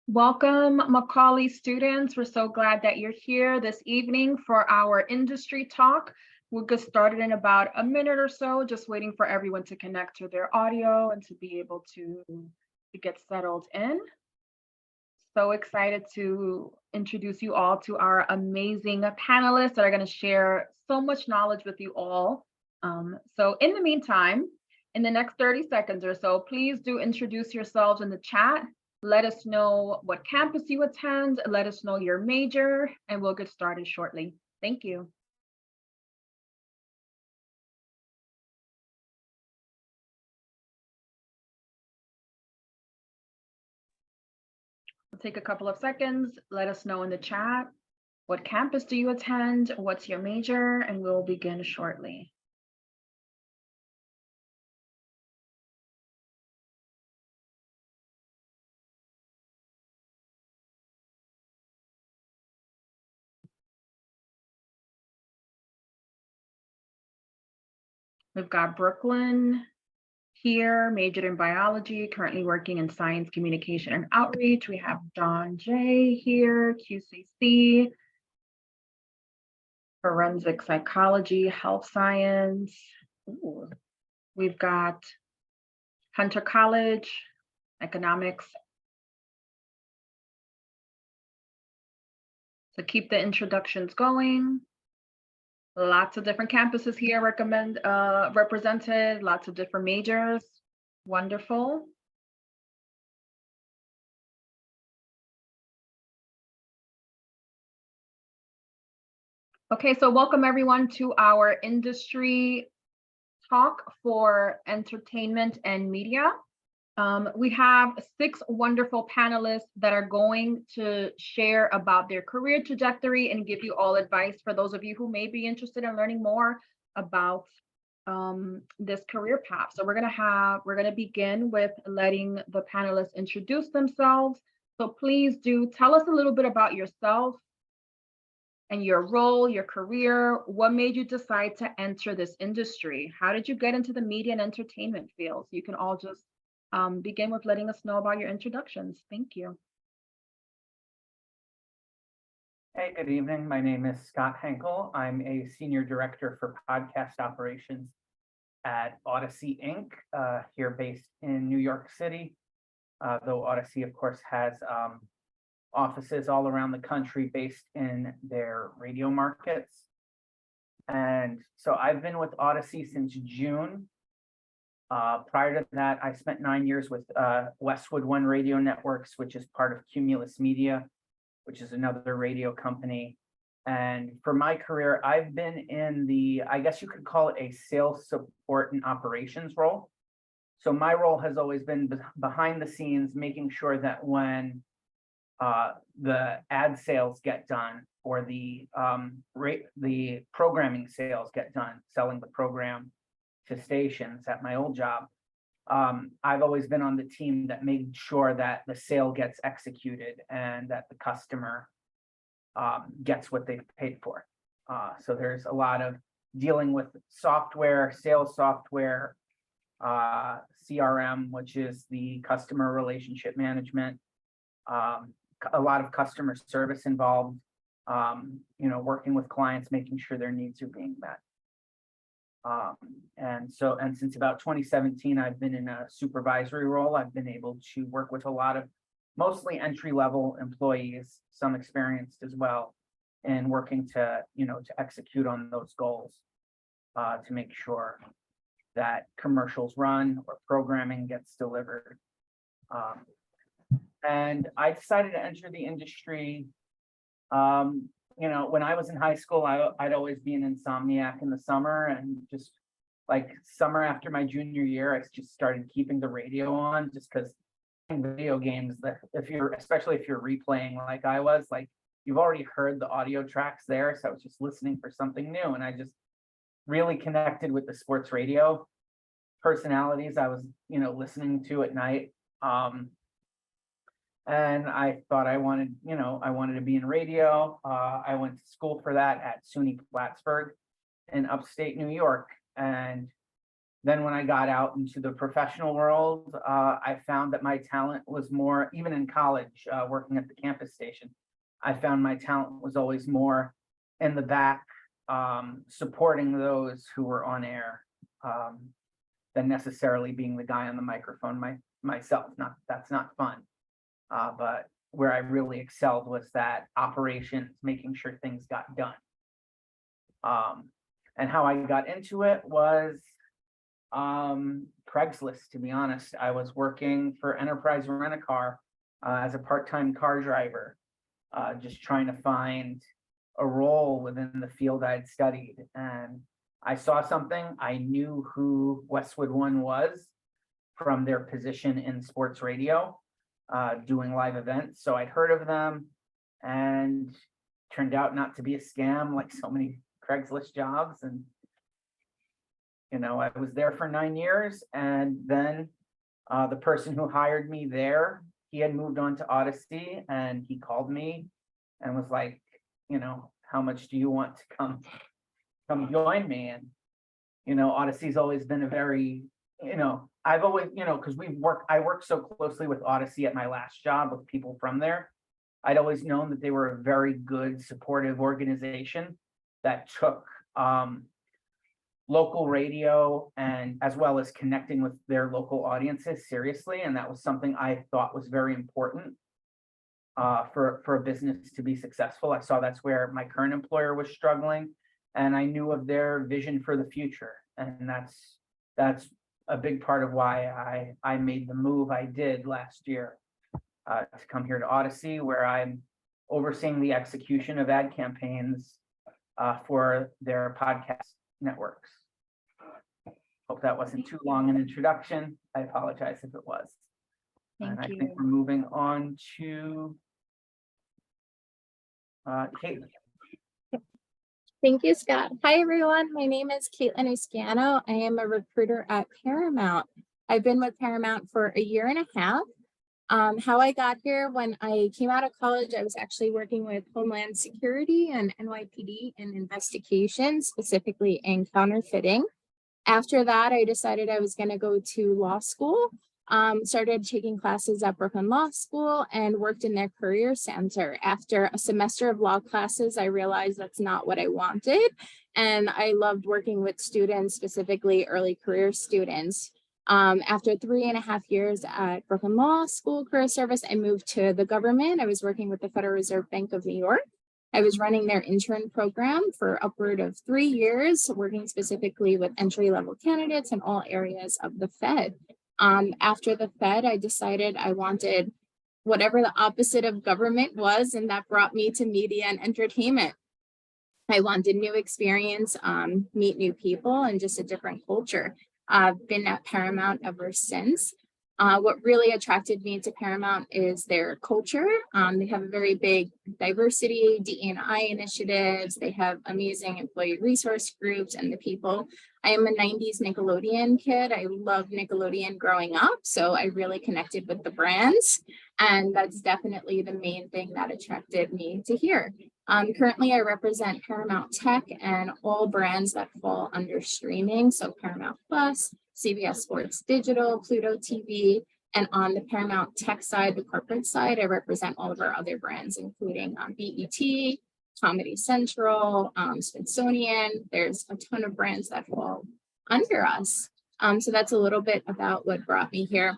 Welcome, Macaulay students. We're so glad that you're here this evening for our industry talk. We'll get started in about a minute or so, just waiting for everyone to connect to their audio and to be able to get settled in. So excited to introduce you all to our amazing panelists that are going to share so much knowledge with you all. So in the meantime, in the next 30 seconds or so, please do introduce yourselves in the chat. Let us know what campus you attend, let us know your major, and we'll get started shortly. Thank you. We'll take a couple of seconds. Let us know in the chat. What campus do you attend? What's your major? And we'll begin shortly. We've got Brooklyn here, majored in biology, currently working in science, communication, and outreach. We have John J here, QCC, forensic psychology, health science. Ooh. We've got Hunter College, economics. So keep the introductions going. Lots of different campuses here represented, lots of different majors. Wonderful. Okay, so welcome everyone to our industry talk for entertainment and media. We have 6 wonderful panelists that are going to share about their career trajectory and give you all advice for those of you who may be interested in learning more about this career path. So we're gonna begin with letting the panelists introduce themselves. So please do tell us a little bit about yourself and your role, your career. What made you decide to enter this industry? How did you get into the media and entertainment fields? You can all just begin with letting us know about your introductions. Thank you. Hey, good evening. My name is Scott Henkel. I'm a senior director for podcast operations at Odyssey Inc., here based in New York City. Though Odyssey, of course, has offices all around the country based in their radio markets. And so I've been with Odyssey since June. Prior to that, I spent 9 years with Westwood One Radio Networks, which is part of Cumulus Media, which is another radio company. And for my career, I've been in the, I guess you could call it a sales support and operations role. So my role has always been behind the scenes, making sure that when the ad sales get done or the programming sales get done, selling the program to stations at my old job, I've always been on the team that made sure that the sale gets executed and that the customer gets what they've paid for. So there's a lot of dealing with software, sales software, CRM, which is the customer relationship management, a lot of customer service involved, working with clients, making sure their needs are being met. And since about 2017, I've been in a supervisory role. I've been able to work with a lot of mostly entry-level employees, some experienced as well, in working to execute on those goals, to make sure that commercials run or programming gets delivered. And I decided to enter the industry. When I was in high school, I'd always be an insomniac in the summer, and just like summer after my junior year, I just started keeping the radio on, just because video games, that especially if you're replaying like I was, like you've already heard the audio tracks there. So I was just listening for something new, and I just really connected with the sports radio personalities I was, listening to at night. And I thought I wanted to be in radio. I went to school for that at SUNY Plattsburgh in upstate New York. And Then when I got out into the professional world, I found that my talent was more, even in college, working at the campus station, I found my talent was always more in the back, supporting those who were on air, than necessarily being the guy on the microphone myself. That's not fun. But where I really excelled was that operations, making sure things got done. And how I got into it was Craigslist, to be honest. I was working for Enterprise Rent-A-Car as a part-time car driver, just trying to find a role within the field I'd studied. And I saw something. I knew who Westwood One was from their position in sports radio, doing live events. So I'd heard of them, and turned out not to be a scam like so many Craigslist jobs. And I was there for 9 years, and then the person who hired me there, he had moved on to Odyssey, and he called me and was like, how much do you want to come join me? And Odyssey's always been a very, I've always, because I worked so closely with Odyssey at my last job with people from there. I'd always known that they were a very good, supportive organization that took local radio and as well as connecting with their local audiences seriously. And that was something I thought was very important for a business to be successful. I saw that's where my current employer was struggling, and I knew of their vision for the future. And that's a big part of why I made the move I did last year to come here to Odyssey, where I'm overseeing the execution of ad campaigns for their podcast networks. Hope that wasn't too long an introduction. I apologize if it was. And I think we're moving on to Caitlin. Thank you, Scott. Hi, everyone. My name is Caitlin Uscano. I am a recruiter at Paramount. I've been with Paramount for a year and a half. How I got here, when I came out of college, I was actually working with Homeland Security and NYPD in investigations, specifically in counterfeiting. After that, I decided I was going to go to law school. Started taking classes at Brooklyn Law School and worked in their career center. After a semester of law classes, I realized that's not what I wanted. And I loved working with students, specifically early career students. After 3.5 years at Brooklyn Law School Career Service, I moved to the government. I was working with the Federal Reserve Bank of New York. I was running their intern program for upward of 3 years, working specifically with entry-level candidates in all areas of the Fed. After the Fed, I decided I wanted whatever the opposite of government was, and that brought me to media and entertainment. I wanted new experience, meet new people, and just a different culture. I've been at Paramount ever since. What really attracted me to Paramount is their culture. They have a very big diversity, DE&I initiatives. They have amazing employee resource groups, and the people. I am a 90s Nickelodeon kid. I loved Nickelodeon growing up, so I really connected with the brands. And that's definitely the main thing that attracted me to here. Currently, I represent Paramount Tech and all brands that fall under streaming. So Paramount Plus, CBS Sports Digital, Pluto TV, and on the Paramount Tech side, the corporate side, I represent all of our other brands, including BET, Comedy Central, Smithsonian. There's a ton of brands that fall under us. So that's a little bit about what brought me here.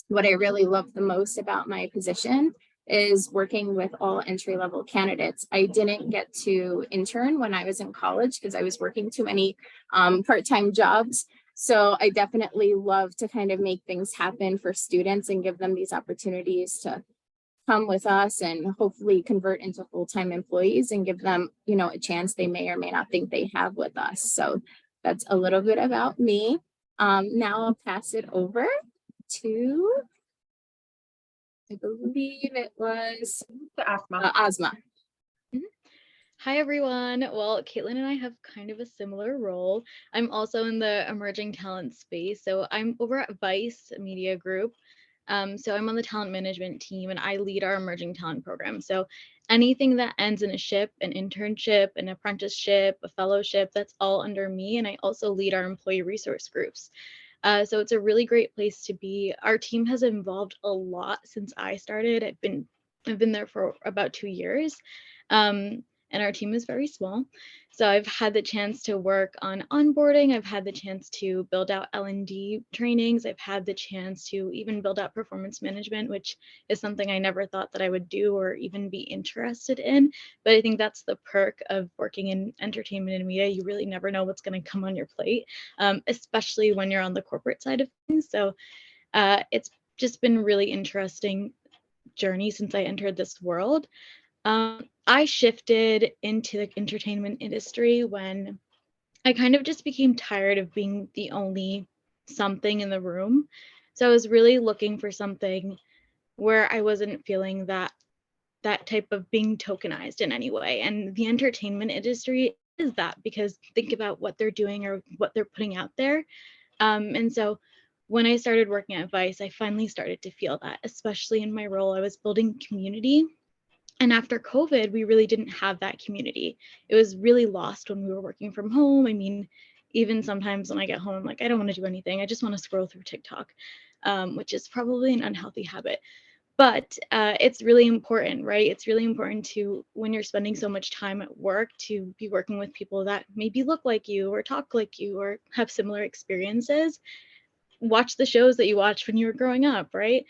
What I really love the most about my position is working with all entry-level candidates. I didn't get to intern when I was in college because I was working too many part-time jobs. So I definitely love to kind of make things happen for students and give them these opportunities to come with us and hopefully convert into full-time employees and give them, a chance they may or may not think they have with us. So that's a little bit about me. Now I'll pass it over to, I believe it was Asma. Hi, everyone. Well, Caitlin and I have kind of a similar role. I'm also in the emerging talent space. So I'm over at Vice Media Group. So I'm on the talent management team and I lead our emerging talent program. So anything that ends in a ship, an internship, an apprenticeship, a fellowship, that's all under me. And I also lead our employee resource groups. So it's a really great place to be. Our team has evolved a lot since I started. I've been there for about 2 years. And our team is very small. So I've had the chance to work on onboarding. I've had the chance to build out L&D trainings. I've had the chance to even build out performance management, which is something I never thought that I would do or even be interested in. But I think that's the perk of working in entertainment and media. You really never know what's going to come on your plate, especially when you're on the corporate side of things. So it's just been really interesting journey since I entered this world. I shifted into the entertainment industry when I kind of just became tired of being the only something in the room. So I was really looking for something where I wasn't feeling that type of being tokenized in any way. And the entertainment industry is that, because think about what they're doing or what they're putting out there. And so when I started working at Vice, I finally started to feel that, especially in my role. I was building community. And after COVID, we really didn't have that community. It was really lost when we were working from home. I mean, even sometimes when I get home, I'm like, I don't want to do anything. I just want to scroll through TikTok, which is probably an unhealthy habit. But it's really important, right? It's really important to, when you're spending so much time at work, to be working with people that maybe look like you or talk like you or have similar experiences. Watch the shows that you watched when you were growing up, right?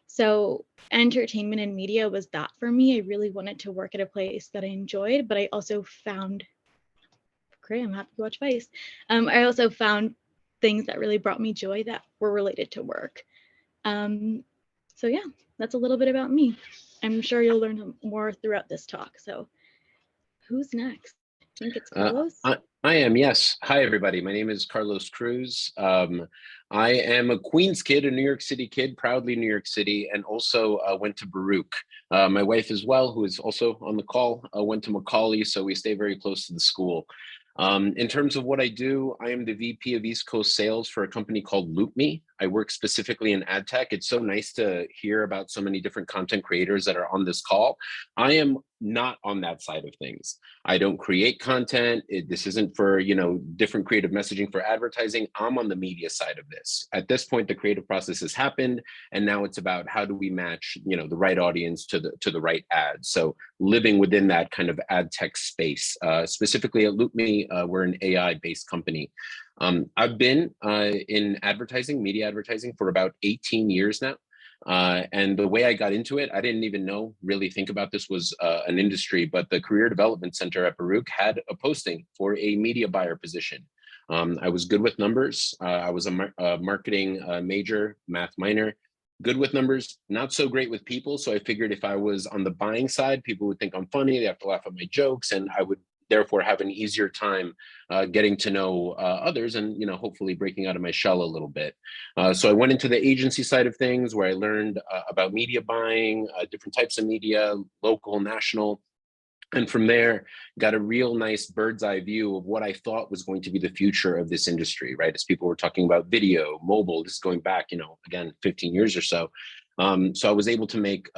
So entertainment and media was that for me. I really wanted to work at a place that I enjoyed, but I also found, great, I'm happy to watch Vice. I also found things that really brought me joy that were related to work. So yeah, that's a little bit about me. I'm sure you'll learn more throughout this talk. So who's next? I think it's Carlos. I am, yes. Hi, everybody. My name is Carlos Cruz. I am a Queens kid, a New York City kid, proudly New York City, and also went to Baruch. My wife as well, who is also on the call, went to Macaulay, so we stay very close to the school. In terms of what I do, I am the VP of East Coast Sales for a company called LoopMe. I work specifically in ad tech. It's so nice to hear about so many different content creators that are on this call. I am not on that side of things. I don't create content. This isn't for, different creative messaging for advertising. I'm on the media side of this. At this point, the creative process has happened, and now it's about how do we match, the right audience to the right ad. So living within that kind of ad tech space, specifically at LoopMe, we're an AI-based company. I've been in advertising, media advertising, for about 18 years now. And the way I got into it, I didn't even really think about this was an industry, but the Career Development Center at Baruch had a posting for a media buyer position. I was good with numbers. I was a marketing major, math minor, good with numbers, not so great with people. So I figured if I was on the buying side, people would think I'm funny. They have to laugh at my jokes, and I would therefore have an easier time getting to know others and, hopefully breaking out of my shell a little bit. So I went into the agency side of things, where I learned about media buying, different types of media, local, national. And from there, got a real nice bird's eye view of what I thought was going to be the future of this industry, right? As people were talking about video, mobile, this is going back, again, 15 years or so. So I was able to make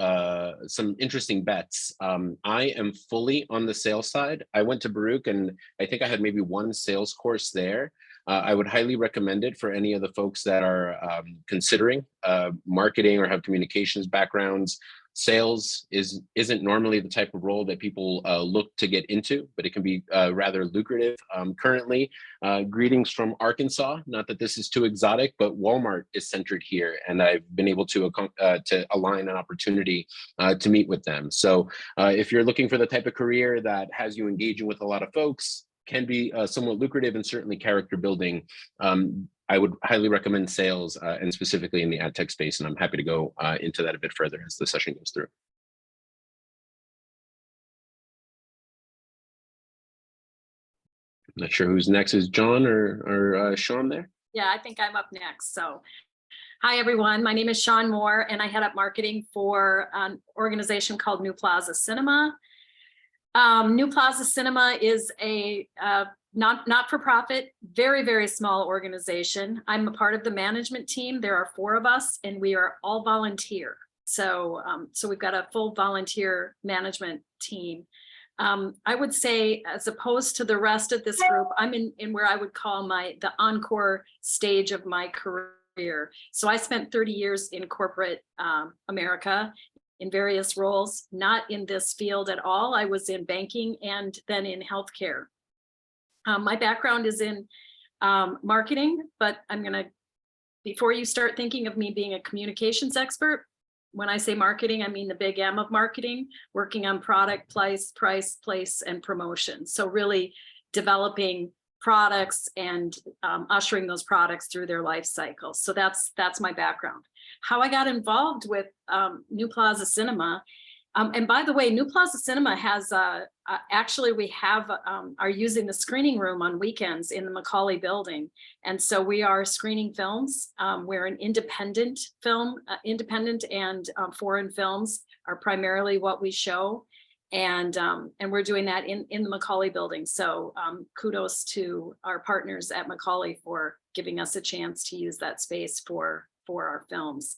some interesting bets. I am fully on the sales side. I went to Baruch, and I think I had maybe one sales course there. I would highly recommend it for any of the folks that are considering marketing or have communications backgrounds. Sales isn't normally the type of role that people look to get into, but it can be rather lucrative. Currently, greetings from Arkansas. Not that this is too exotic, but Walmart is centered here, and I've been able to align an opportunity to meet with them. So if you're looking for the type of career that has you engaging with a lot of folks, can be somewhat lucrative and certainly character building, I would highly recommend sales, and specifically in the ad tech space. And I'm happy to go into that a bit further as the session goes through. I'm not sure who's next. Is John or Sean there? Yeah, I think I'm up next. So hi, everyone. My name is Sean Moore, and I head up marketing for an organization called New Plaza Cinema. New Plaza Cinema is a not-for-profit, very, very small organization. I'm a part of the management team. There are 4 of us, and we are all volunteer. So we've got a full volunteer management team. I would say, as opposed to the rest of this group, I'm in where I would call the encore stage of my career. So I spent 30 years in corporate America in various roles, not in this field at all. I was in banking and then in healthcare. My background is in marketing, but before you start thinking of me being a communications expert, when I say marketing, I mean the big M of marketing, working on product, price, place, and promotion. So really developing products and ushering those products through their life cycle. So that's my background. How I got involved with New Plaza Cinema, and by the way, New Plaza Cinema has actually we are using the screening room on weekends in the Macaulay building, and so we are screening films. We're an independent film, independent and foreign films are primarily what we show, and we're doing that in the Macaulay building. So kudos to our partners at Macaulay for giving us a chance to use that space for our films.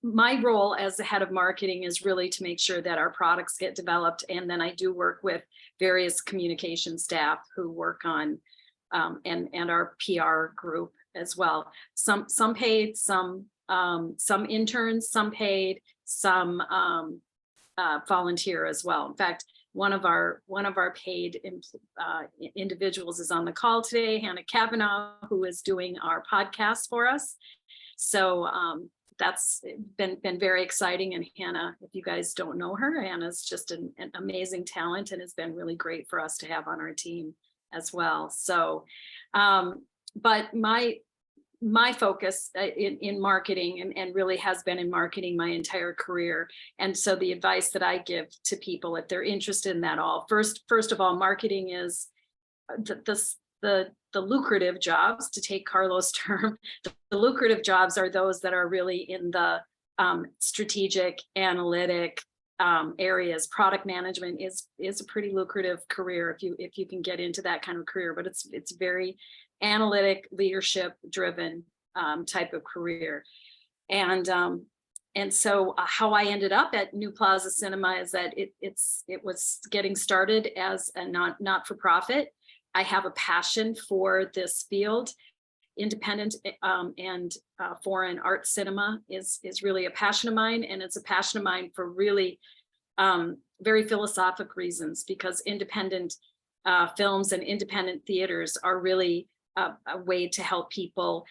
My role as the head of marketing is really to make sure that our products get developed. And then I do work with various communication staff who work on and our PR group as well. Some paid, some interns, some paid, some volunteer as well. In fact, one of our paid individuals is on the call today, Hannah Kavanaugh, who is doing our podcast for us. So that's been very exciting. And Hannah, if you guys don't know her, Hannah's just an amazing talent and has been really great for us to have on our team as well. So, but my focus in marketing and really has been in marketing my entire career. And so the advice that I give to people, if they're interested in that all, first of all, marketing is the lucrative jobs, to take Carlos' term. The lucrative jobs are those that are really in the strategic, analytic areas. Product management is a pretty lucrative career if you can get into that kind of career, but it's very analytic, leadership driven type of career. And so how I ended up at New Plaza Cinema is that it was getting started as a not-for-profit. I have a passion for this field. Independent and foreign art cinema is really a passion of mine, and it's a passion of mine for really very philosophic reasons, because independent films and independent theaters are really a way to help people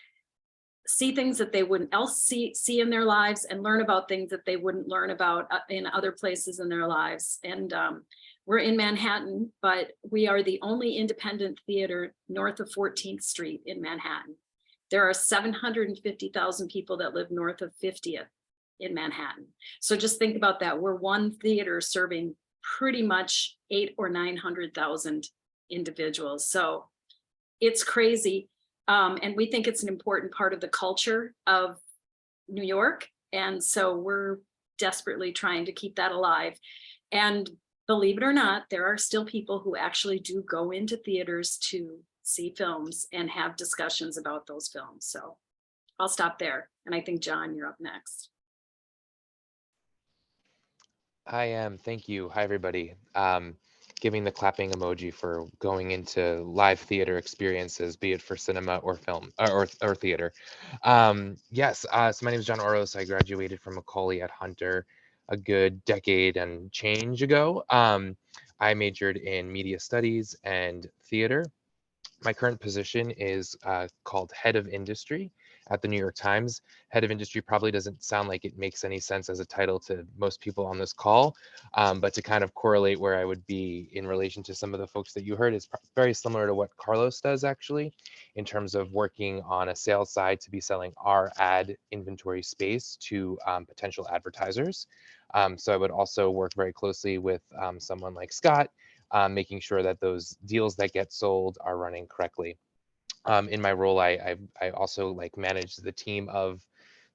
see things that they wouldn't else see in their lives, and learn about things that they wouldn't learn about in other places in their lives. And we're in Manhattan, but we are the only independent theater north of 14th Street in Manhattan. There are 750,000 people that live north of 50th in Manhattan. So just think about that. We're one theater serving pretty much 800,000 or 900,000 individuals. So it's crazy. And we think it's an important part of the culture of New York. And so we're desperately trying to keep that alive. And believe it or not, there are still people who actually do go into theaters to see films and have discussions about those films. So I'll stop there. And I think, John, you're up next. I am. Thank you. Hi, everybody. Giving the clapping emoji for going into live theater experiences, be it for cinema or film or theater. Yes. So my name is John Oros. I graduated from Macaulay at Hunter a good decade and change ago. I majored in media studies and theater. My current position is called Head of Industry at the New York Times. Head of Industry probably doesn't sound like it makes any sense as a title to most people on this call, but to kind of correlate where I would be in relation to some of the folks that you heard is very similar to what Carlos does, actually, in terms of working on a sales side to be selling our ad inventory space to potential advertisers. So I would also work very closely with someone like Scott, making sure that those deals that get sold are running correctly. In my role, I also manage the team of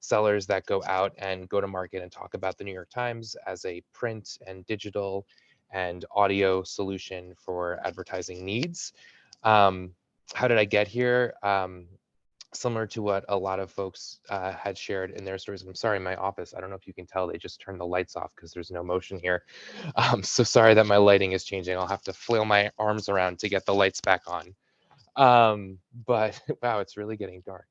sellers that go out and go to market and talk about the New York Times as a print and digital and audio solution for advertising needs. How did I get here? Similar to what a lot of folks had shared in their stories. I'm sorry, my office, I don't know if you can tell, they just turned the lights off because there's no motion here. So sorry that my lighting is changing. I'll have to flail my arms around to get the lights back on. But wow, it's really getting dark.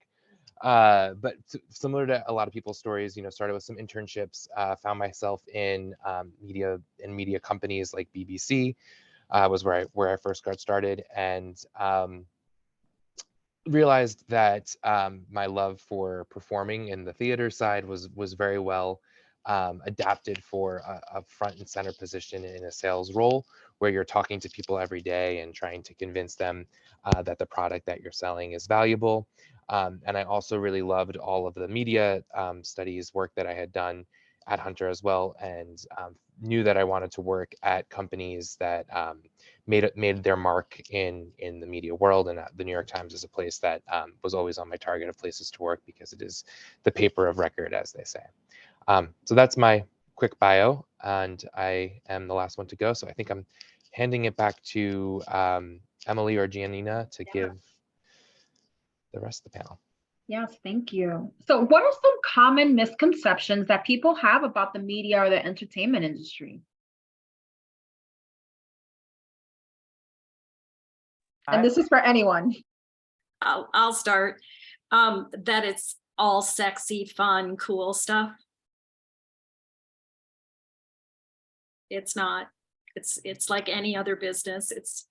But similar to a lot of people's stories, you know, started with some internships, found myself in media companies like BBC, was where I first got started, and realized that my love for performing in the theater side was very well adapted for a front and center position in a sales role, where you're talking to people every day and trying to convince them that the product that you're selling is valuable. And I also really loved all of the media studies work that I had done at Hunter as well, and knew that I wanted to work at companies that made their mark in the media world, and the New York Times is a place that was always on my target of places to work because it is the paper of record, as they say. So that's my quick bio, and I am the last one to go. So I think I'm handing it back to Emily or Giannina to give the rest of the panel. Yes, thank you. So what are some common misconceptions that people have about the media or the entertainment industry? And this is for anyone. I'll start. That it's all sexy, fun, cool stuff. It's not. It's like any other business. It's,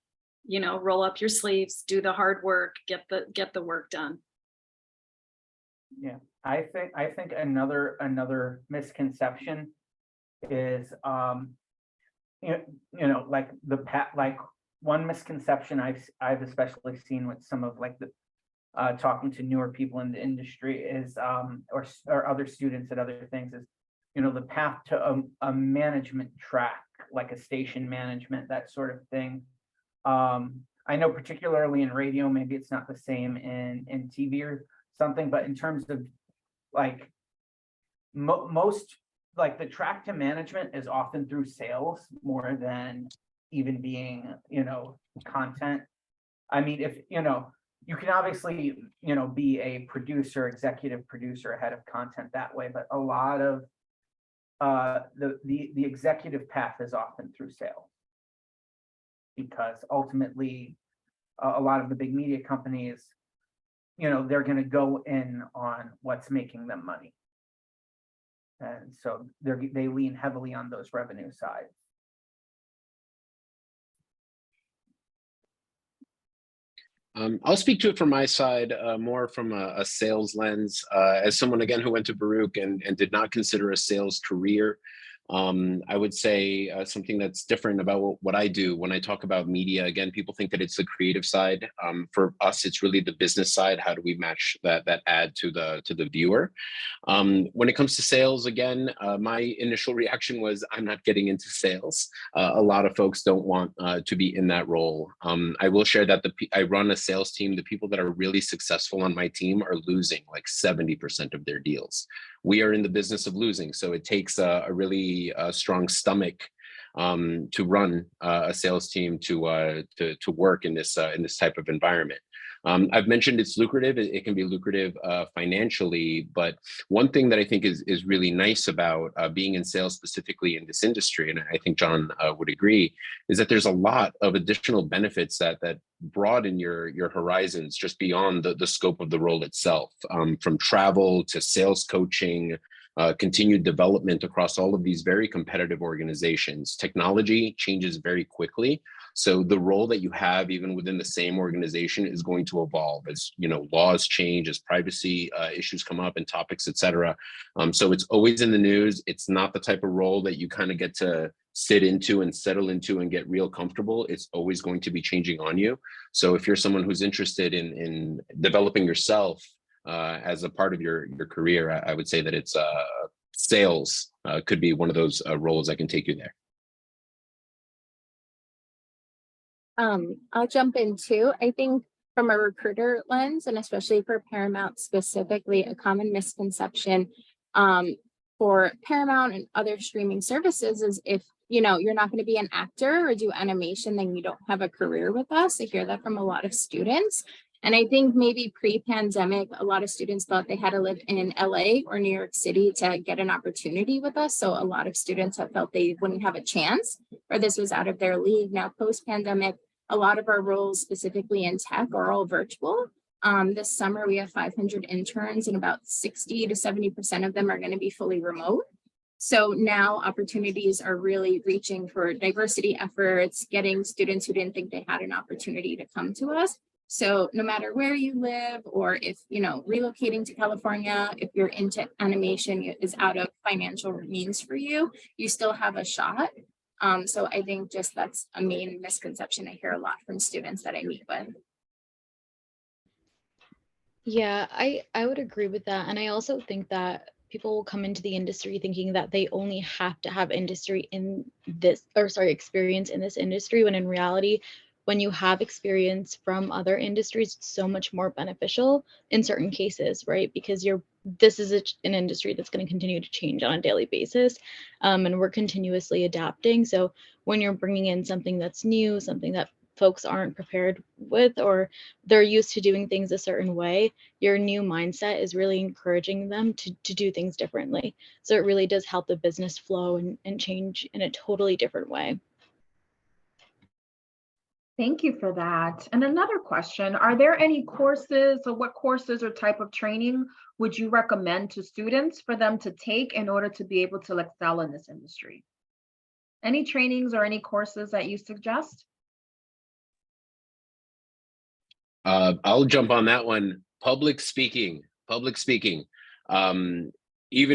you know, roll up your sleeves, do the hard work, get the work done. Yeah, I think another misconception is you know, like one misconception I've especially seen with some of like the talking to newer people in the industry is or other students at other things is, you know, the path to a management track, like a station management, that sort of thing. I know particularly in radio, maybe it's not the same in TV or something, but in terms of like most, like the track to management is often through sales more than even being, you know, content. I mean, if, you know, you can obviously, you know, be a producer, executive producer, head of content that way, but a lot of the executive path is often through sales, because ultimately a lot of the big media companies, you know, they're going to go in on what's making them money, and so they lean heavily on those revenue sides. I'll speak to it from my side, more from a sales lens. As someone, again, who went to Baruch and did not consider a sales career, I would say something that's different about what I do. When I talk about media, again, people think that it's the creative side. For us, it's really the business side. How do we match that ad to the viewer? When it comes to sales, again, my initial reaction was, I'm not getting into sales. A lot of folks don't want to be in that role. I will share that I run a sales team. The people that are really successful on my team are losing like 70% of their deals. We are in the business of losing, so it takes a really strong stomach to run a sales team to work in this type of environment. I've mentioned it's lucrative. It can be lucrative financially, but one thing that I think is really nice about being in sales, specifically in this industry, and I think John would agree, is that there's a lot of additional benefits that broaden your horizons just beyond the scope of the role itself, from travel to sales coaching, continued development across all of these very competitive organizations. Technology changes very quickly. So the role that you have, even within the same organization, is going to evolve as, you know, laws change, as privacy issues come up and topics, et cetera. So it's always in the news. It's not the type of role that you kind of get to sit into and settle into and get real comfortable. It's always going to be changing on you. So if you're someone who's interested in developing yourself as a part of your career, I would say that it's sales could be one of those roles that can take you there. I'll jump in too. I think from a recruiter lens, and especially for Paramount specifically, a common misconception for Paramount and other streaming services is if you're not going to be an actor or do animation, then you don't have a career with us. I hear that from a lot of students. And I think maybe pre-pandemic, a lot of students thought they had to live in LA or New York City to get an opportunity with us. So a lot of students have felt they wouldn't have a chance, or this was out of their league. Now, post-pandemic, a lot of our roles, specifically in tech, are all virtual. This summer, we have 500 interns, and about 60 to 70% of them are going to be fully remote. So now opportunities are really reaching for diversity efforts, getting students who didn't think they had an opportunity to come to us. So no matter where you live, or if, relocating to California, if you're into animation is out of financial means for you, you still have a shot. So I think just that's a main misconception I hear a lot from students that I meet with. Yeah, I would agree with that. And I also think that people will come into the industry thinking that they only have to have experience in this industry, when in reality, when you have experience from other industries, it's so much more beneficial in certain cases, right? Because this is an industry that's going to continue to change on a daily basis, and we're continuously adapting. So when you're bringing in something that's new, something that folks aren't prepared with, or they're used to doing things a certain way, your new mindset is really encouraging them to do things differently. So it really does help the business flow and change in a totally different way. Thank you for that. And another question, are there any courses, or what courses or type of training would you recommend to students for them to take in order to be able to excel in this industry? Any trainings or any courses that you suggest? I'll jump on that one. Public speaking. Even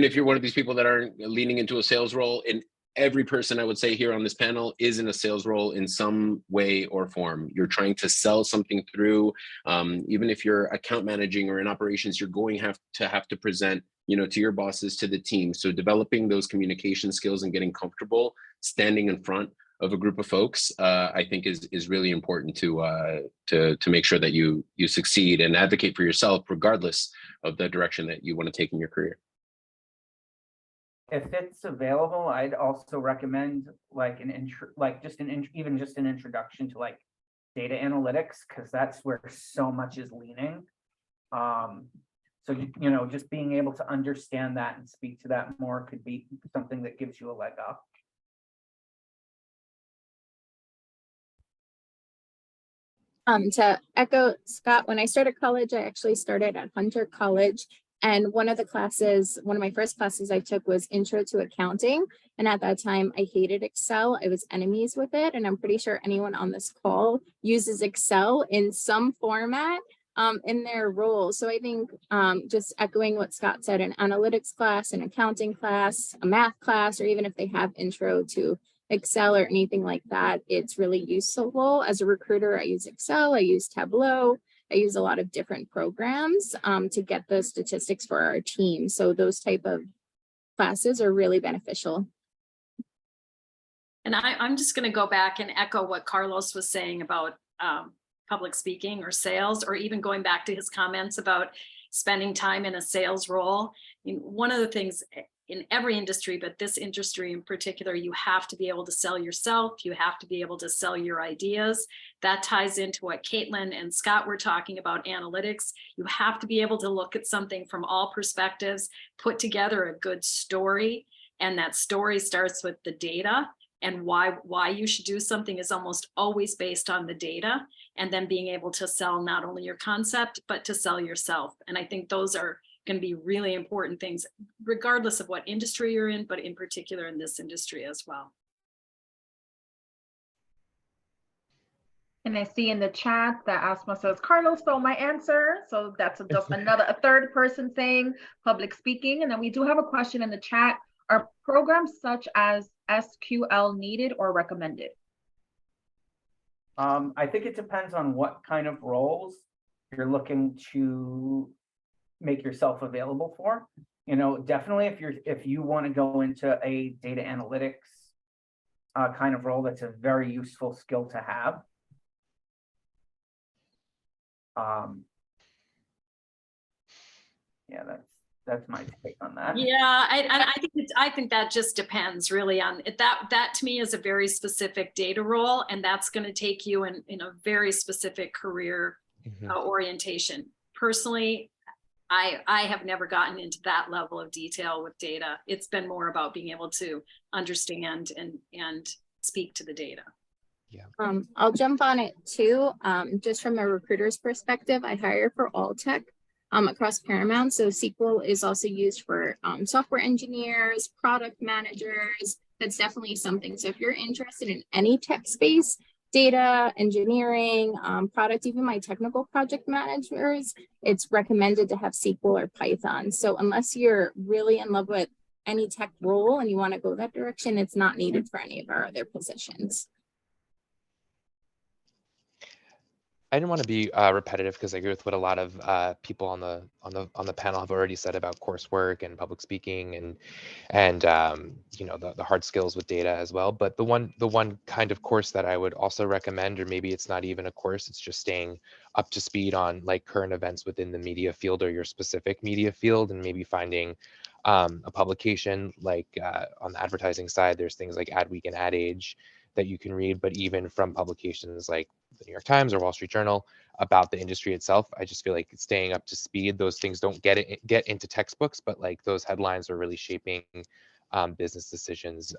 if you're one of these people that aren't leaning into a sales role, and every person I would say here on this panel is in a sales role in some way or form. You're trying to sell something through, even if you're account managing or in operations, you're going to have to present, to your bosses, to the team. So developing those communication skills and getting comfortable standing in front of a group of folks, I think is really important to make sure that you succeed and advocate for yourself, regardless of the direction that you want to take in your career. If it's available, I'd also recommend even just an introduction to data analytics, because that's where so much is leaning. So just being able to understand that and speak to that more could be something that gives you a leg up. To echo Scott, when I started college, I actually started at Hunter College. And one of my first classes I took was Intro to Accounting. And at that time, I hated Excel. I was enemies with it. And I'm pretty sure anyone on this call uses Excel in some format in their role. So I think just echoing what Scott said, an analytics class, an accounting class, a math class, or even if they have Intro to Excel or anything like that, it's really useful. As a recruiter, I use Excel, I use Tableau, I use a lot of different programs to get the statistics for our team. So those type of classes are really beneficial. And I'm just going to go back and echo what Carlos was saying about public speaking or sales, or even going back to his comments about spending time in a sales role. One of the things in every industry, but this industry in particular, you have to be able to sell yourself. You have to be able to sell your ideas. That ties into what Caitlin and Scott were talking about, analytics. You have to be able to look at something from all perspectives, put together a good story. And that story starts with the data, and why you should do something is almost always based on the data, and then being able to sell not only your concept, but to sell yourself. And I think those are going to be really important things, regardless of what industry you're in, but in particular in this industry as well. And I see in the chat that Asma says, Carlos stole my answer. So that's just a third person saying public speaking. And then we do have a question in the chat. Are programs such as SQL needed or recommended? I think it depends on what kind of roles you're looking to make yourself available for. Definitely if you want to go into a data analytics kind of role, that's a very useful skill to have. Yeah, that's my take on that. Yeah, I think that just depends really on it. That to me is a very specific data role, and that's going to take you in a very specific career orientation. Personally, I have never gotten into that level of detail with data. It's been more about being able to understand and speak to the data. Yeah. I'll jump on it too. Just from a recruiter's perspective, I hire for all tech across Paramount. So SQL is also used for software engineers, product managers. That's definitely something. So if you're interested in any tech space, data, engineering, product, even my technical project managers, it's recommended to have SQL or Python. So unless you're really in love with any tech role and you want to go that direction, it's not needed for any of our other positions. I didn't want to be repetitive because I agree with what a lot of people on the panel have already said about coursework and public speaking and you know, the hard skills with data as well. But the one kind of course that I would also recommend, or maybe it's not even a course, it's just staying up to speed on like current events within the media field or your specific media field, and maybe finding a publication like on the advertising side, there's things like Adweek and Ad Age that you can read, but even from publications like the New York Times or Wall Street Journal about the industry itself. I just feel like staying up to speed, those things don't get into textbooks, but like those headlines are really shaping business decisions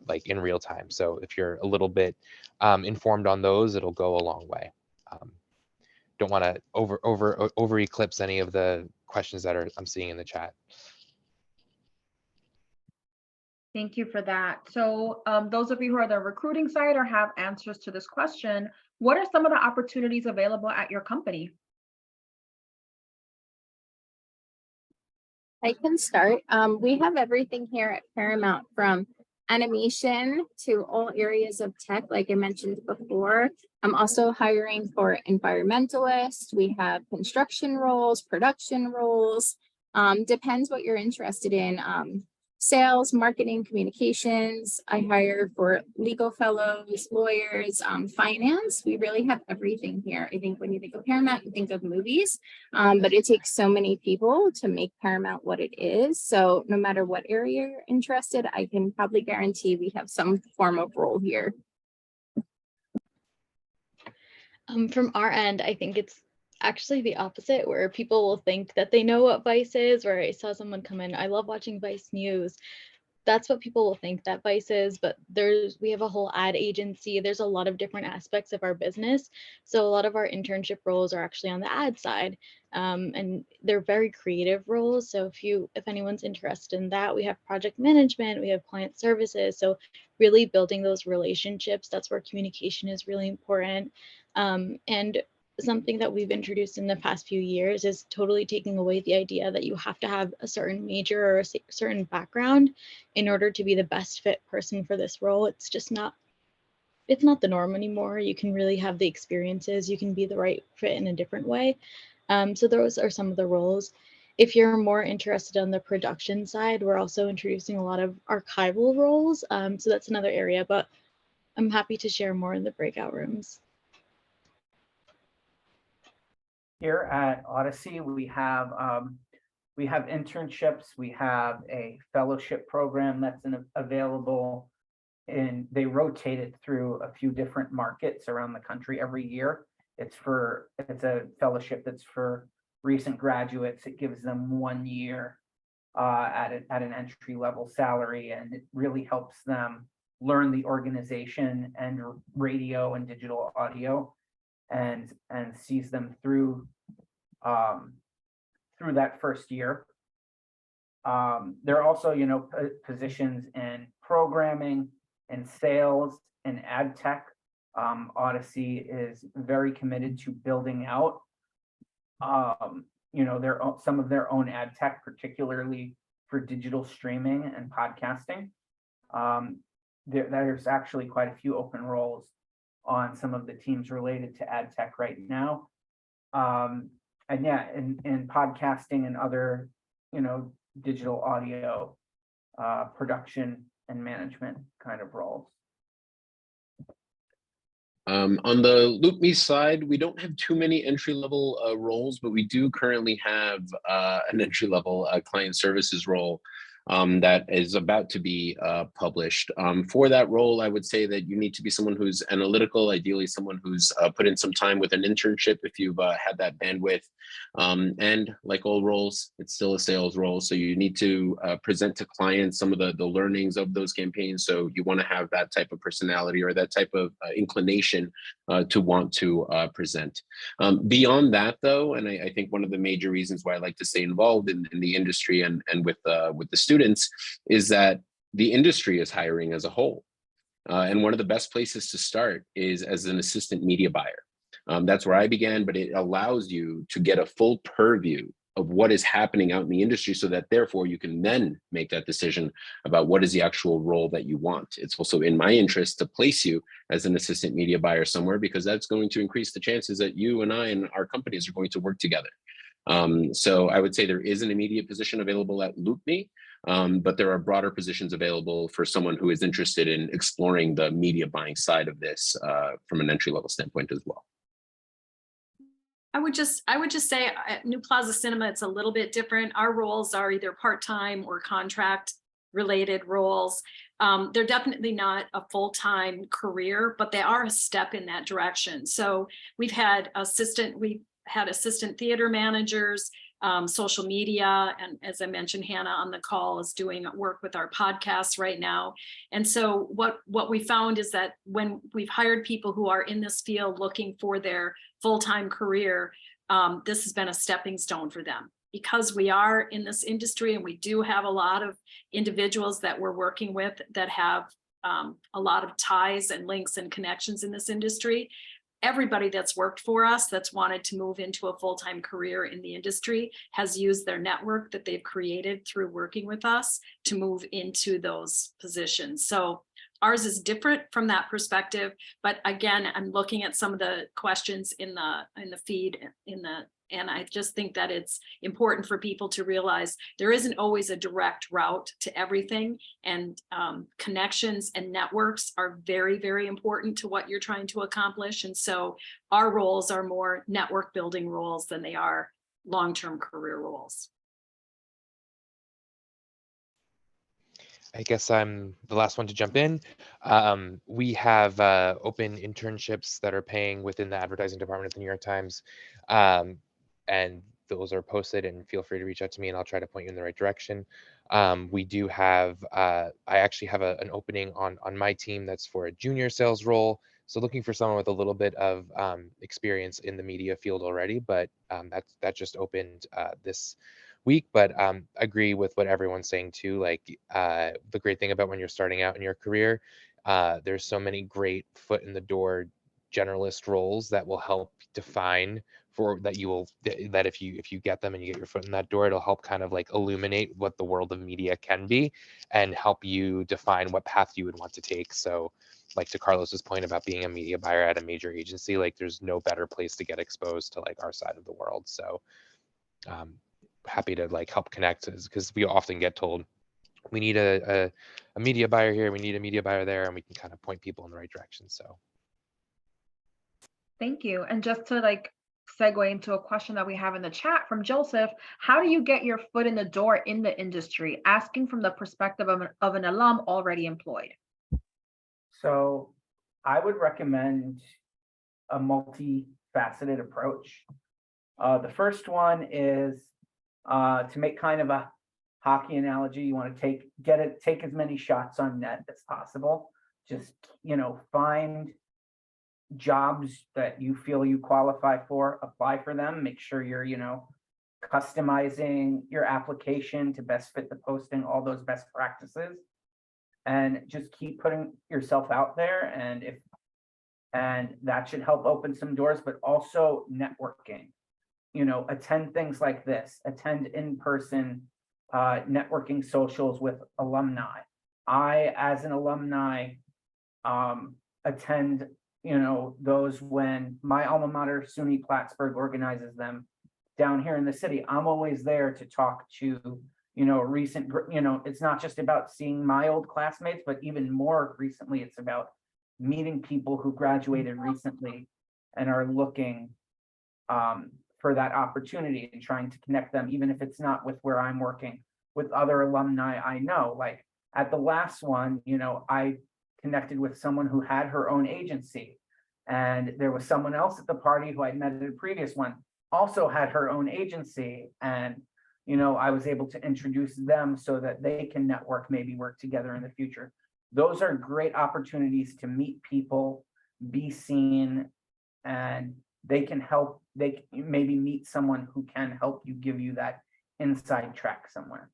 like in real time. So if you're a little bit informed on those, it'll go a long way. Don't want to over eclipse any of the questions that I'm seeing in the chat. Thank you for that. So those of you who are the recruiting side or have answers to this question, what are some of the opportunities available at your company? I can start. We have everything here at Paramount, from animation to all areas of tech, like I mentioned before. I'm also hiring for environmentalists. We have construction roles, production roles. Depends what you're interested in. Sales, marketing, communications. I hire for legal fellows, lawyers, finance. We really have everything here. I think when you think of Paramount, you think of movies, but it takes so many people to make Paramount what it is. So no matter what area you're interested, I can probably guarantee we have some form of role here. From our end, I think it's actually the opposite, where people will think that they know what Vice is, where I saw someone come in, I love watching Vice News. That's what people will think that Vice is, but we have a whole ad agency. There's a lot of different aspects of our business. So a lot of our internship roles are actually on the ad side, and they're very creative roles. So if anyone's interested in that, we have project management, we have client services. So really building those relationships, that's where communication is really important. And something that we've introduced in the past few years is totally taking away the idea that you have to have a certain major or a certain background in order to be the best fit person for this role. It's not the norm anymore. You can really have the experiences, you can be the right fit in a different way. So those are some of the roles. If you're more interested on the production side, we're also introducing a lot of archival roles. So that's another area, but I'm happy to share more in the breakout rooms. Here at Odyssey, we have internships, we have a fellowship program that's available, and they rotate it through a few different markets around the country every year. It's a fellowship that's for recent graduates. It gives them 1 year at an entry level salary, and it really helps them learn the organization and radio and digital audio, and sees them through that first year. There are also, positions in programming and sales and ad tech. Odyssey is very committed to building out, some of their own ad tech, particularly for digital streaming and podcasting. There's actually quite a few open roles on some of the teams related to ad tech right now. And yeah, in podcasting and other, digital audio production and management kind of roles. On the LoopMe side, we don't have too many entry-level roles, but we do currently have an entry-level client services role that is about to be published. For that role, I would say that you need to be someone who's analytical, ideally someone who's put in some time with an internship if you've had that bandwidth. And like all roles, it's still a sales role. So you need to present to clients some of the learnings of those campaigns. So you want to have that type of personality or that type of inclination to want to present. Beyond that, though, and I think one of the major reasons why I like to stay involved in the industry and with the students is that the industry is hiring as a whole. And one of the best places to start is as an assistant media buyer. That's where I began, but it allows you to get a full purview of what is happening out in the industry so that therefore you can then make that decision about what is the actual role that you want. It's also in my interest to place you as an assistant media buyer somewhere because that's going to increase the chances that you and I and our companies are going to work together. So I would say there is an immediate position available at LoopMe, but there are broader positions available for someone who is interested in exploring the media buying side of this from an entry-level standpoint as well. I would just say at New Plaza Cinema, it's a little bit different. Our roles are either part-time or contract related roles. They're definitely not a full-time career, but they are a step in that direction. So we've had assistant theater managers, social media, and as I mentioned, Hannah on the call is doing work with our podcasts right now. And so what we found is that when we've hired people who are in this field looking for their full-time career, this has been a stepping stone for them. Because we are in this industry and we do have a lot of individuals that we're working with that have a lot of ties and links and connections in this industry. Everybody that's worked for us that's wanted to move into a full-time career in the industry has used their network that they've created through working with us to move into those positions. So ours is different from that perspective. But again, I'm looking at some of the questions in the feed and I just think that it's important for people to realize there isn't always a direct route to everything, and connections and networks are very, very important to what you're trying to accomplish. And so our roles are more network building roles than they are long-term career roles. I guess I'm the last one to jump in. We have open internships that are paying within the advertising department at the New York Times. And those are posted, and feel free to reach out to me and I'll try to point you in the right direction. We do have, I actually have an opening on my team that's for a junior sales role. So looking for someone with a little bit of experience in the media field already, but that just opened this week. But agree with what everyone's saying too. Like the great thing about when you're starting out in your career, there's so many great foot in the door generalist roles that will help define that if you get them and you get your foot in that door, it'll help kind of like illuminate what the world of media can be and help you define what path you would want to take. So like to Carlos's point about being a media buyer at a major agency, like there's no better place to get exposed to like our side of the world. So happy to like help connect, because we often get told we need a media buyer here, we need a media buyer there, and we can kind of point people in the right direction. So thank you. And just to like segue into a question that we have in the chat from Joseph, how do you get your foot in the door in the industry? Asking from the perspective of an alum already employed. So I would recommend a multifaceted approach. The first one is to make kind of a hockey analogy. You want to take as many shots on net as possible. Just, find jobs that you feel you qualify for, apply for them, make sure you're, customizing your application to best fit the posting, all those best practices, and just keep putting yourself out there. And that should help open some doors, but also networking, attend things like this, attend in-person networking socials with alumni. I, as an alumni, attend those when my alma mater, SUNY Plattsburgh, organizes them down here in the city. I'm always there to talk to, it's not just about seeing my old classmates, but even more recently, it's about meeting people who graduated recently and are looking for that opportunity and trying to connect them, even if it's not with where I'm working, with other alumni I know. Like at the last one, you know, I connected with someone who had her own agency, and there was someone else at the party who I'd met at a previous one, also had her own agency. And, you know, I was able to introduce them so that they can network, maybe work together in the future. Those are great opportunities to meet people, be seen, and they can help, they maybe meet someone who can help you, give you that inside track somewhere.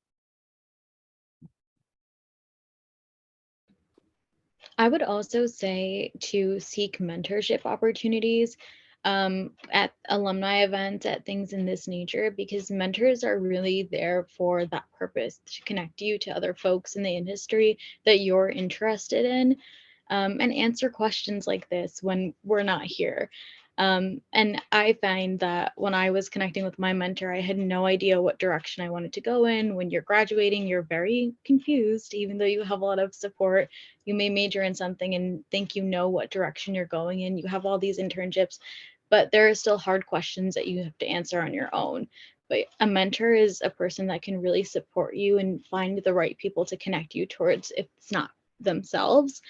I would also say to seek mentorship opportunities at alumni events, at things in this nature, because mentors are really there for that purpose, to connect you to other folks in the industry that you're interested in, and answer questions like this when we're not here. And I find that when I was connecting with my mentor, I had no idea what direction I wanted to go in. When you're graduating, you're very confused, even though you have a lot of support. You may major in something and think you know what direction you're going in. You have all these internships, but there are still hard questions that you have to answer on your own. But a mentor is a person that can really support you and find the right people to connect you towards if it's not themselves.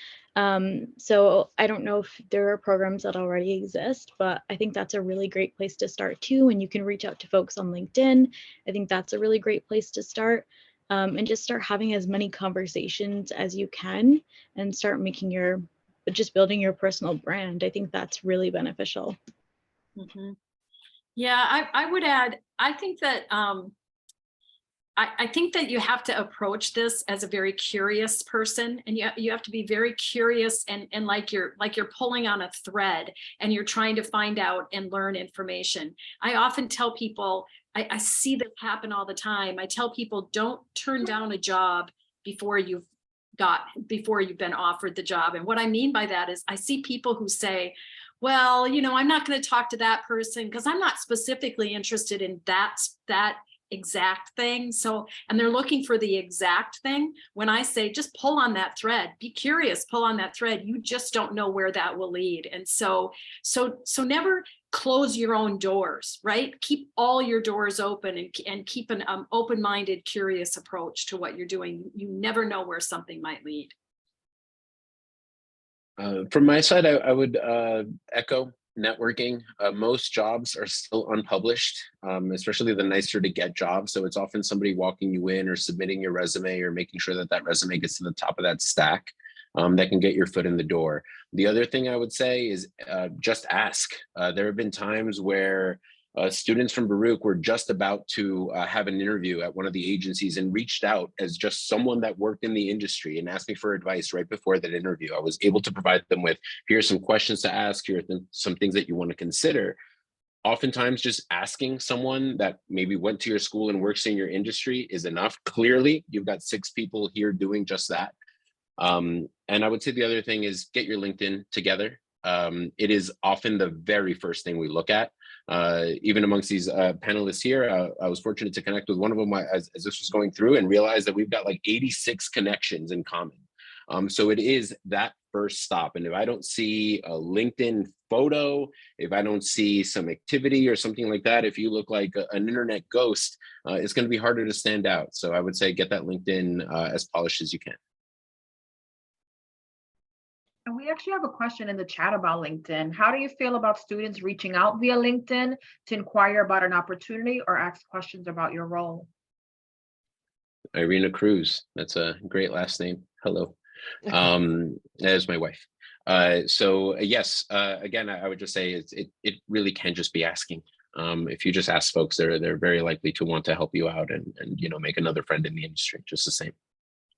So I don't know if there are programs that already exist, but I think that's a really great place to start too. And you can reach out to folks on LinkedIn. I think that's a really great place to start. And just start having as many conversations as you can and start making just building your personal brand. I think that's really beneficial. Mm-hmm. Yeah, I would add, I think that I think that you have to approach this as a very curious person, and you have to be very curious and like you're pulling on a thread and you're trying to find out and learn information. I often tell people, I see this happen all the time. I tell people, don't turn down a job before you've been offered the job. And what I mean by that is I see people who say, well, you know, I'm not going to talk to that person because I'm not specifically interested in that exact thing. So, and they're looking for the exact thing. When I say just pull on that thread, be curious, pull on that thread, you just don't know where that will lead. And so never close your own doors, right? Keep all your doors open and keep an open-minded, curious approach to what you're doing. You never know where something might lead. From my side, I would echo networking. Most jobs are still unpublished, especially the nicer to get jobs. So it's often somebody walking you in or submitting your resume or making sure that that resume gets to the top of that stack that can get your foot in the door. The other thing I would say is just ask. There have been times where students from Baruch were just about to have an interview at one of the agencies and reached out as just someone that worked in the industry and asked me for advice right before that interview. I was able to provide them with, here's some questions to ask, here are some things that you want to consider. Oftentimes just asking someone that maybe went to your school and works in your industry is enough. Clearly, you've got 6 people here doing just that. And I would say the other thing is get your LinkedIn together. It is often the very first thing we look at. Even amongst these panelists here, I was fortunate to connect with one of them as this was going through and realize that we've got like 86 connections in common. So it is that first stop. And if I don't see a LinkedIn photo, if I don't see some activity or something like that, if you look like an internet ghost, it's going to be harder to stand out. So I would say get that LinkedIn as polished as you can. And we actually have a question in the chat about LinkedIn. How do you feel about students reaching out via LinkedIn to inquire about an opportunity or ask questions about your role? Irina Cruz, that's a great last name. Hello. That is my wife. So yes, again, I would just say it really can just be asking. If you just ask folks, they're very likely to want to help you out and you know, make another friend in the industry, just the same.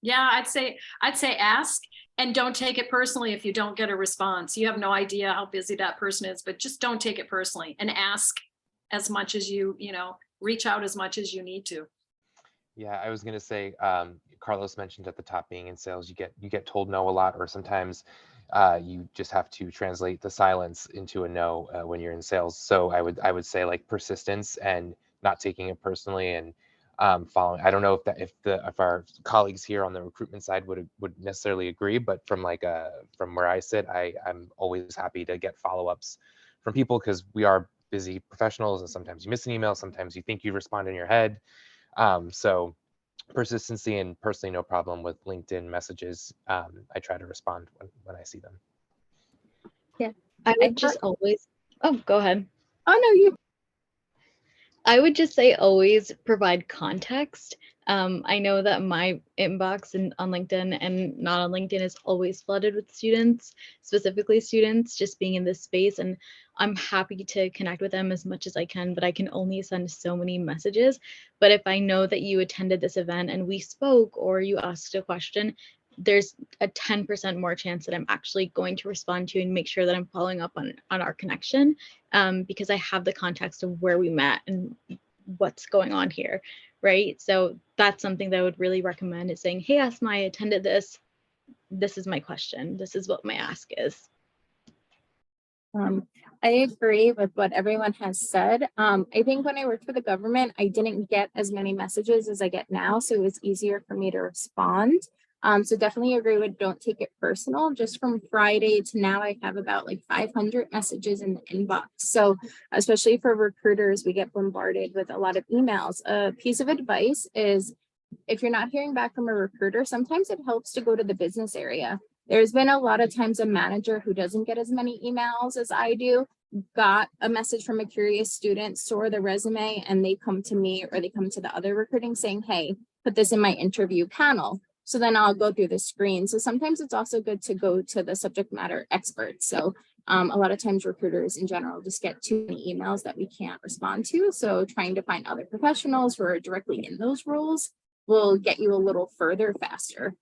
Yeah, I'd say ask and don't take it personally if you don't get a response. You have no idea how busy that person is, but just don't take it personally and ask as much as you know, reach out as much as you need to. Yeah, I was going to say, Carlos mentioned at the top, being in sales, you get told no a lot, or sometimes you just have to translate the silence into a no when you're in sales. So I would say like persistence and not taking it personally, and following. I don't know if our colleagues here on the recruitment side would necessarily agree, but from from where I sit, I'm always happy to get follow-ups from people because we are busy professionals and sometimes you miss an email, sometimes you think you respond in your head. So persistency, and personally no problem with LinkedIn messages. I try to respond when I see them. Yeah. I would just always, oh, go ahead. Oh, no, you. I would just say always provide context. I know that my inbox on LinkedIn and not on LinkedIn is always flooded with students, specifically students just being in this space. And I'm happy to connect with them as much as I can, but I can only send so many messages. But if I know that you attended this event and we spoke or you asked a question, there's a 10% more chance that I'm actually going to respond to you and make sure that I'm following up on our connection, because I have the context of where we met and what's going on here, right? So that's something that I would really recommend, is saying, hey, Asma, I attended this. This is my question. This is what my ask is. I agree with what everyone has said. I think when I worked for the government, I didn't get as many messages as I get now, so it was easier for me to respond. So definitely agree with don't take it personal. Just from Friday to now, I have about like 500 messages in the inbox. So especially for recruiters, we get bombarded with a lot of emails. A piece of advice is if you're not hearing back from a recruiter, sometimes it helps to go to the business area. There's been a lot of times a manager who doesn't get as many emails as I do got a message from a curious student, saw the resume, and they come to me or they come to the other recruiting saying, hey, put this in my interview panel. So then I'll go through the screen. So sometimes it's also good to go to the subject matter experts. So a lot of times recruiters in general just get too many emails that we can't respond to. So trying to find other professionals who are directly in those roles will get you a little further faster.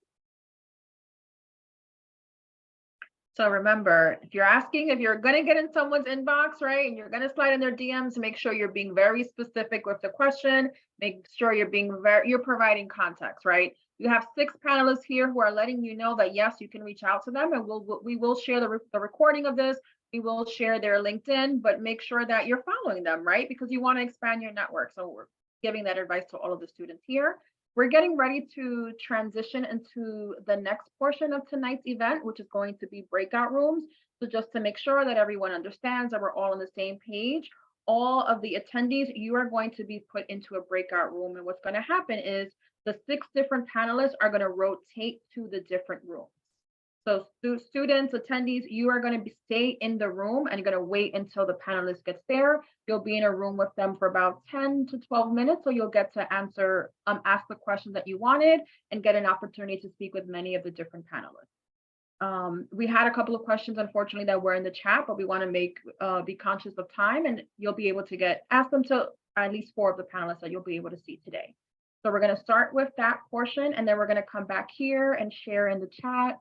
So remember, if you're going to get in someone's inbox, right, and you're going to slide in their DMs, make sure you're being very specific with the question. Make sure you're providing context, right? You have 6 panelists here who are letting you know that yes, you can reach out to them, and we will share the recording of this. We will share their LinkedIn, but make sure that you're following them, right? Because you want to expand your network. So we're giving that advice to all of the students here. We're getting ready to transition into the next portion of tonight's event, which is going to be breakout rooms. So just to make sure that everyone understands that we're all on the same page, all of the attendees, you are going to be put into a breakout room. And what's going to happen is the 6 different panelists are going to rotate to the different rooms. So students, attendees, you are going to stay in the room and you're going to wait until the panelist gets there. You'll be in a room with them for about 10 to 12 minutes. So you'll get to ask the questions that you wanted and get an opportunity to speak with many of the different panelists. We had a couple of questions, unfortunately, that were in the chat, but we want to be conscious of time, and you'll be able to ask them to at least 4 of the panelists that you'll be able to see today. So we're going to start with that portion, and then we're going to come back here and share in the chat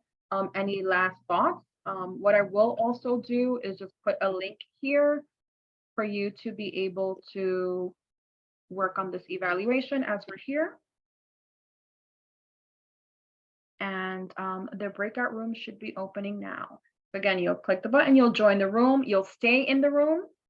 any last thoughts. What I will also do is just put a link here for you to be able to work on this evaluation as we're here. And the breakout room should be opening now. Again, you'll click the button, you'll join the room, you'll stay in the room,